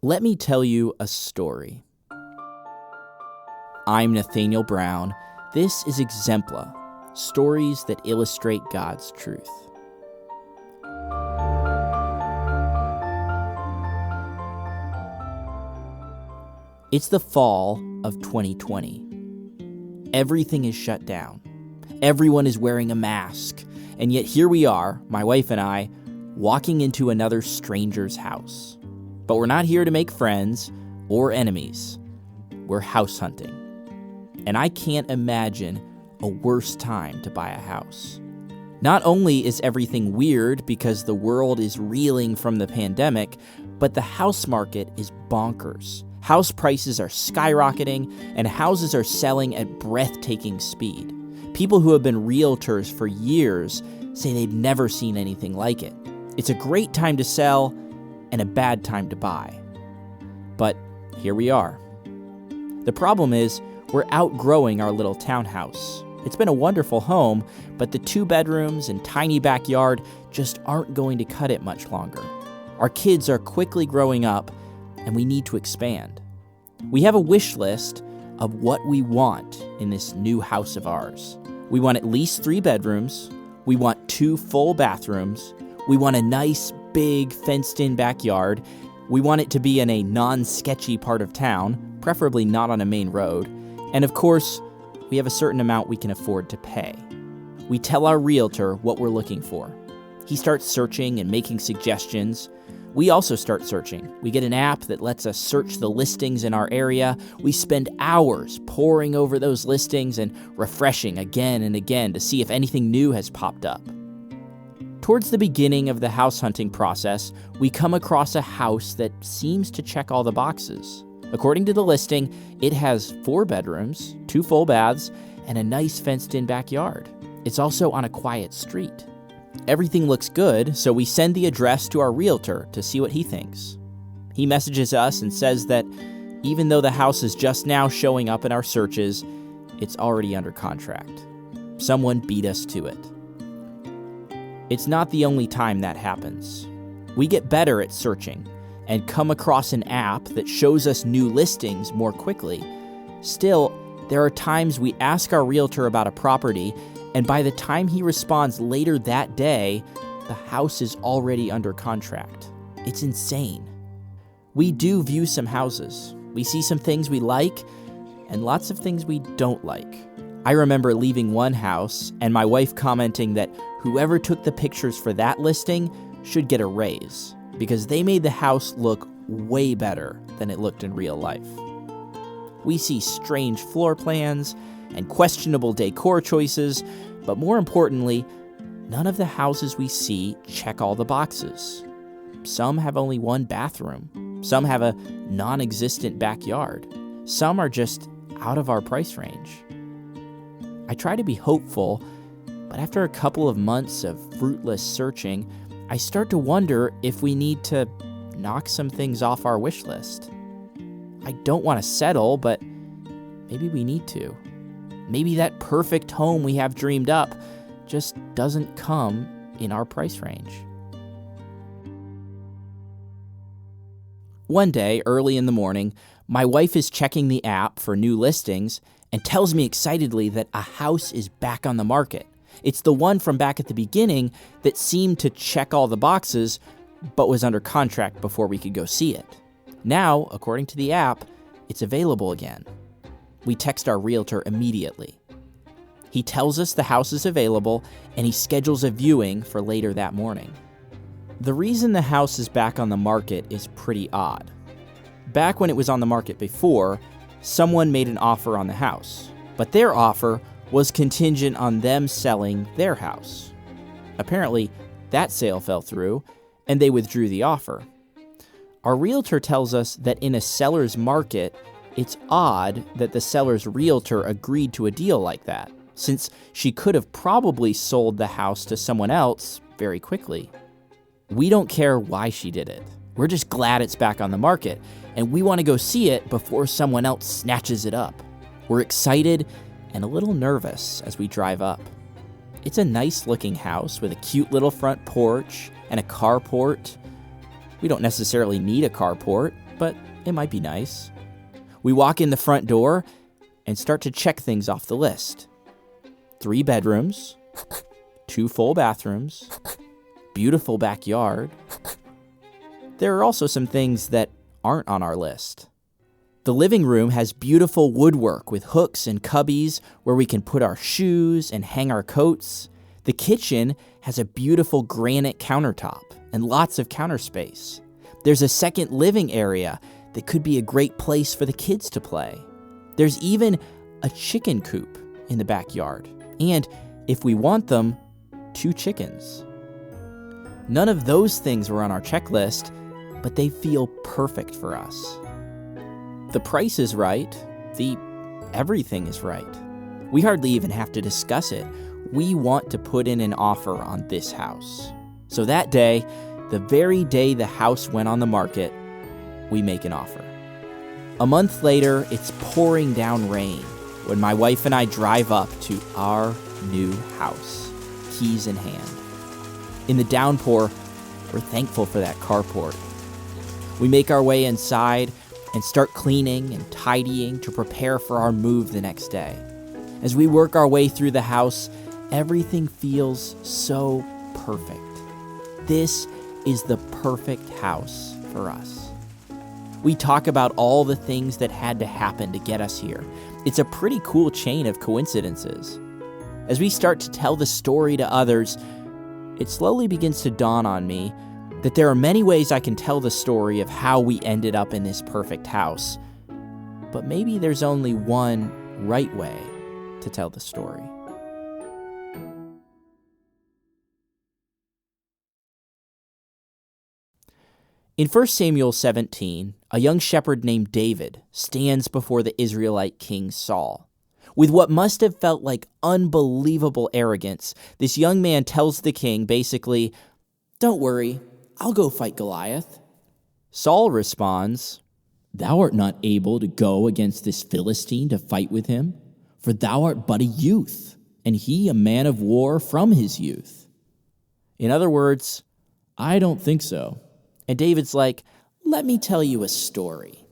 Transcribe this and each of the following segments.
Let me tell you a story. I'm Nathaniel Brown. This is Exempla, stories that illustrate God's truth. It's the fall of 2020. Everything is shut down. Everyone is wearing a mask. And yet here we are, my wife and I, walking into another stranger's house. But we're not here to make friends or enemies. We're house hunting. And I can't imagine a worse time to buy a house. Not only is everything weird because the world is reeling from the pandemic, but the house market is bonkers. House prices are skyrocketing, and houses are selling at breathtaking speed. People who have been realtors for years say they've never seen anything like it. It's a great time to sell and a bad time to buy. But here we are. The problem is, we're outgrowing our little townhouse. It's been a wonderful home, but the 2 bedrooms and tiny backyard just aren't going to cut it much longer. Our kids are quickly growing up, and we need to expand. We have a wish list of what we want in this new house of ours. We want at least 3 bedrooms. We want 2 full bathrooms. We want a nice, big, fenced-in backyard. We want it to be in a non-sketchy part of town, preferably not on a main road. And of course, we have a certain amount we can afford to pay. We tell our realtor what we're looking for. He starts searching and making suggestions. We also start searching. We get an app that lets us search the listings in our area. We spend hours poring over those listings and refreshing again and again to see if anything new has popped up. Towards the beginning of the house hunting process, we come across a house that seems to check all the boxes. According to the listing, it has 4 bedrooms, 2 full baths, and a nice fenced-in backyard. It's also on a quiet street. Everything looks good, so we send the address to our realtor to see what he thinks. He messages us and says that even though the house is just now showing up in our searches, it's already under contract. Someone beat us to it. It's not the only time that happens. We get better at searching and come across an app that shows us new listings more quickly. Still, there are times we ask our realtor about a property, and by the time he responds later that day, the house is already under contract. It's insane. We do view some houses. We see some things we like, and lots of things we don't like. I remember leaving one house and my wife commenting that whoever took the pictures for that listing should get a raise because they made the house look way better than it looked in real life. We see strange floor plans and questionable decor choices, but more importantly, none of the houses we see check all the boxes. Some have only 1 bathroom. Some have a non-existent backyard. Some are just out of our price range. I try to be hopeful, but after a couple of months of fruitless searching, I start to wonder if we need to knock some things off our wish list. I don't want to settle, but maybe we need to. Maybe that perfect home we have dreamed up just doesn't come in our price range. One day, early in the morning, my wife is checking the app for new listings and tells me excitedly that a house is back on the market. It's the one from back at the beginning that seemed to check all the boxes, but was under contract before we could go see it. Now, according to the app, it's available again. We text our realtor immediately. He tells us the house is available, and he schedules a viewing for later that morning. The reason the house is back on the market is pretty odd. Back when it was on the market before, someone made an offer on the house, but their offer was contingent on them selling their house. Apparently, that sale fell through, and they withdrew the offer. Our realtor tells us that in a seller's market, it's odd that the seller's realtor agreed to a deal like that, since she could have probably sold the house to someone else very quickly. We don't care why she did it. We're just glad it's back on the market, and we want to go see it before someone else snatches it up. We're excited and a little nervous as we drive up. It's a nice-looking house with a cute little front porch and a carport. We don't necessarily need a carport. but it might be nice. We walk in the front door and start to check things off the list. 3 bedrooms, 2 full bathrooms, beautiful backyard. There are also some things that aren't on our list. The living room has beautiful woodwork with hooks and cubbies where we can put our shoes and hang our coats. The kitchen has a beautiful granite countertop and lots of counter space. There's a second living area that could be a great place for the kids to play. There's even a chicken coop in the backyard. And if we want them, 2 chickens. None of those things were on our checklist, but they feel perfect for us. The price is right. Everything is right. We hardly even have to discuss it. We want to put in an offer on this house. So that day, the very day the house went on the market, we make an offer. A month later, it's pouring down rain when my wife and I drive up to our new house, keys in hand. In the downpour, we're thankful for that carport. We make our way inside and start cleaning and tidying to prepare for our move the next day. As we work our way through the house, everything feels so perfect. This is the perfect house for us. We talk about all the things that had to happen to get us here. It's a pretty cool chain of coincidences. As we start to tell the story to others, it slowly begins to dawn on me that there are many ways I can tell the story of how we ended up in this perfect house. But maybe there's only one right way to tell the story. In 1 Samuel 17, a young shepherd named David stands before the Israelite king Saul. With what must have felt like unbelievable arrogance, this young man tells the king basically, "Don't worry, I'll go fight Goliath." Saul responds, "Thou art not able to go against this Philistine to fight with him, for thou art but a youth, and he a man of war from his youth." In other words, "I don't think so." And David's like, "Let me tell you a story."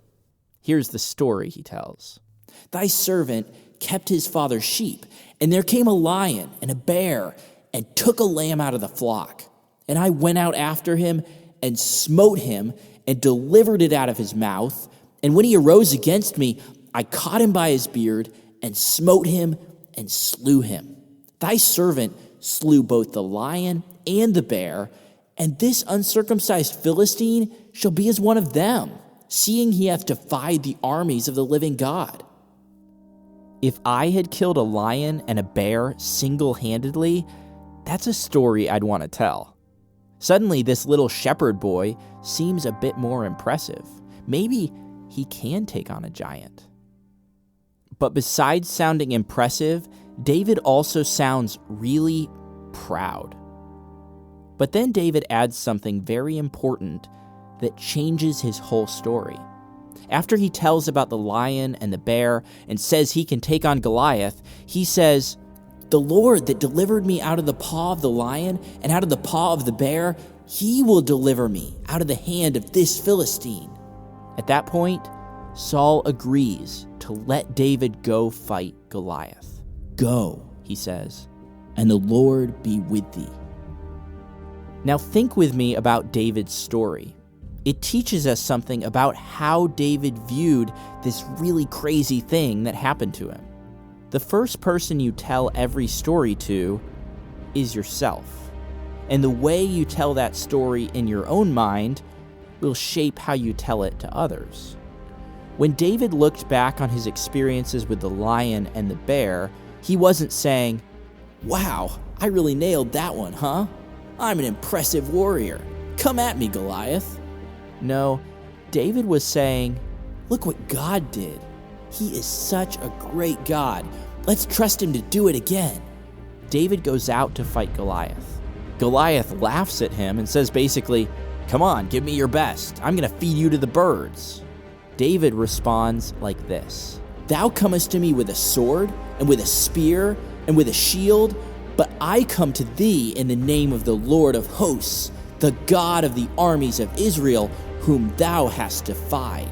Here's the story he tells. "Thy servant kept his father's sheep, and there came a lion and a bear and took a lamb out of the flock. And I went out after him and smote him and delivered it out of his mouth. And when he arose against me, I caught him by his beard and smote him and slew him. Thy servant slew both the lion and the bear, and this uncircumcised Philistine shall be as one of them, seeing he hath defied the armies of the living God." If I had killed a lion and a bear single-handedly, that's a story I'd want to tell. Suddenly, this little shepherd boy seems a bit more impressive. Maybe he can take on a giant. But besides sounding impressive, David also sounds really proud. But then David adds something very important that changes his whole story. After he tells about the lion and the bear and says he can take on Goliath, he says, "The Lord that delivered me out of the paw of the lion and out of the paw of the bear, he will deliver me out of the hand of this Philistine." At that point, Saul agrees to let David go fight Goliath. "Go," he says, "and the Lord be with thee." Now think with me about David's story. It teaches us something about how David viewed this really crazy thing that happened to him. The first person you tell every story to is yourself. And the way you tell that story in your own mind will shape how you tell it to others. When David looked back on his experiences with the lion and the bear, he wasn't saying, "Wow, I really nailed that one, huh? I'm an impressive warrior. Come at me, Goliath." No, David was saying, "Look what God did. He is such a great God. Let's trust him to do it again." David goes out to fight Goliath. Goliath laughs at him and says basically, "Come on, give me your best. I'm going to feed you to the birds." David responds like this, "Thou comest to me with a sword and with a spear and with a shield, but I come to thee in the name of the Lord of hosts, the God of the armies of Israel, whom thou hast defied.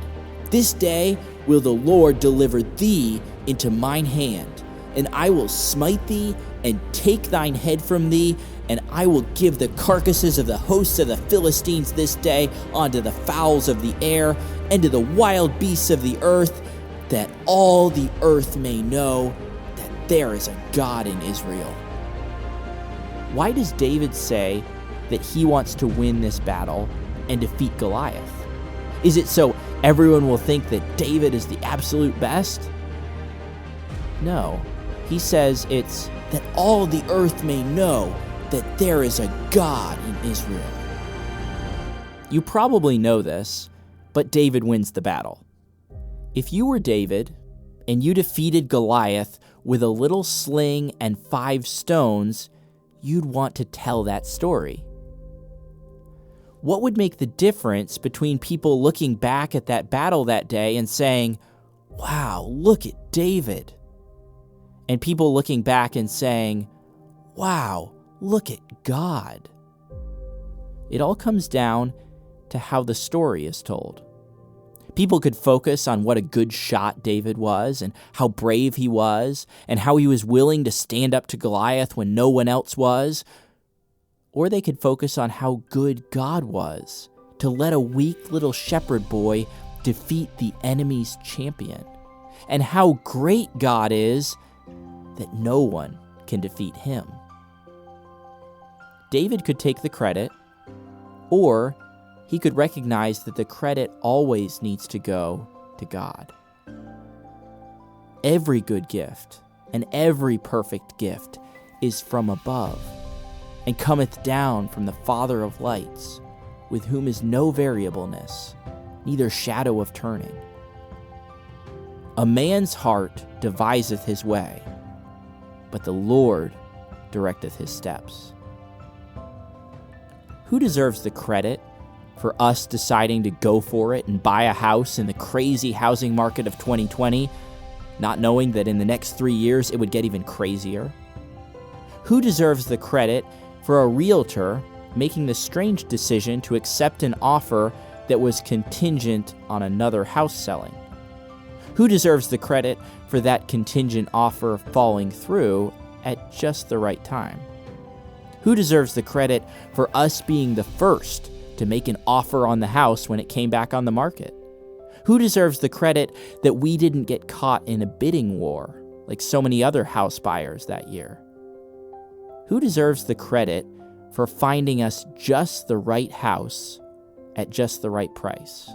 This day will the Lord deliver thee into mine hand, and I will smite thee and take thine head from thee, and I will give the carcasses of the hosts of the Philistines this day unto the fowls of the air and to the wild beasts of the earth, that all the earth may know that there is a God in Israel. Why does David say that he wants to win this battle and defeat Goliath? Is it so everyone will think that David is the absolute best? No. He says it's that all the earth may know that there is a God in Israel. You probably know this, but David wins the battle. If you were David and you defeated Goliath with a little sling and 5 stones, you'd want to tell that story. What would make the difference between people looking back at that battle that day and saying, "Wow, look at David," and people looking back and saying, "Wow, look at God"? It all comes down to how the story is told. People could focus on what a good shot David was and how brave he was and how he was willing to stand up to Goliath when no one else was. Or they could focus on how good God was to let a weak little shepherd boy defeat the enemy's champion, and how great God is that no one can defeat him. David could take the credit, or he could recognize that the credit always needs to go to God. Every good gift and every perfect gift is from above, and cometh down from the Father of lights, with whom is no variableness, neither shadow of turning. A man's heart deviseth his way, but the Lord directeth his steps. Who deserves the credit for us deciding to go for it and buy a house in the crazy housing market of 2020, not knowing that in the next 3 years it would get even crazier? Who deserves the credit for a realtor making the strange decision to accept an offer that was contingent on another house selling? Who deserves the credit for that contingent offer falling through at just the right time? Who deserves the credit for us being the first to make an offer on the house when it came back on the market? Who deserves the credit that we didn't get caught in a bidding war like so many other house buyers that year? Who deserves the credit for finding us just the right house at just the right price?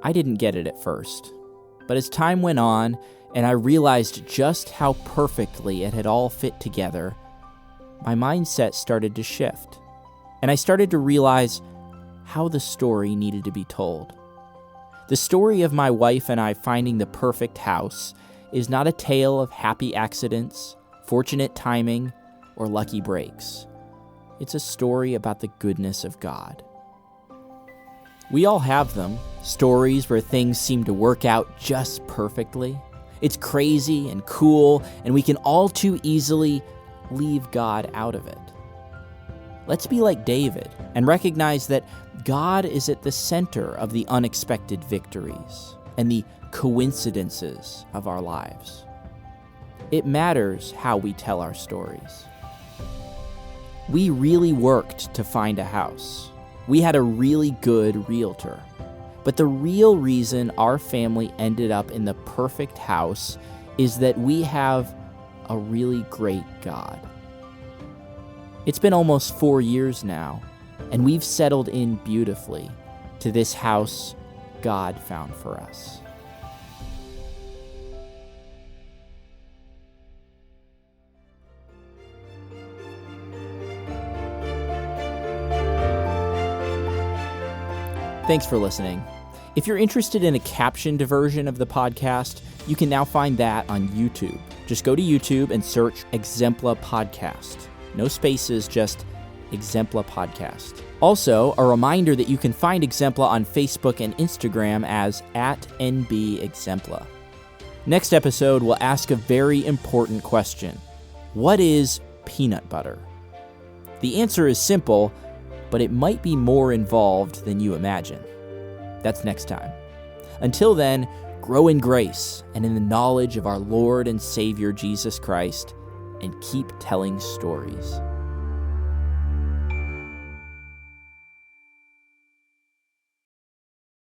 I didn't get it at first, but as time went on and I realized just how perfectly it had all fit together, my mindset started to shift, and I started to realize how the story needed to be told. The story of my wife and I finding the perfect house is not a tale of happy accidents, fortunate timing, or lucky breaks. It's a story about the goodness of God. We all have them, stories where things seem to work out just perfectly. It's crazy and cool, and we can all too easily leave God out of it. Let's be like David and recognize that God is at the center of the unexpected victories and the coincidences of our lives. It matters how we tell our stories. We really worked to find a house. We had a really good realtor. But the real reason our family ended up in the perfect house is that we have a really great God. It's been almost 4 years now, and we've settled in beautifully to this house God found for us. Thanks for listening. If you're interested in a captioned version of the podcast, you can now find that on YouTube. Just go to YouTube and search Exempla Podcast. No spaces, just Exempla Podcast. Also, a reminder that you can find Exempla on Facebook and Instagram as @NBExempla. Next episode, we'll ask a very important question. What is peanut butter? The answer is simple. but it might be more involved than you imagine. That's next time. Until then, grow in grace and in the knowledge of our Lord and Savior Jesus Christ, and keep telling stories.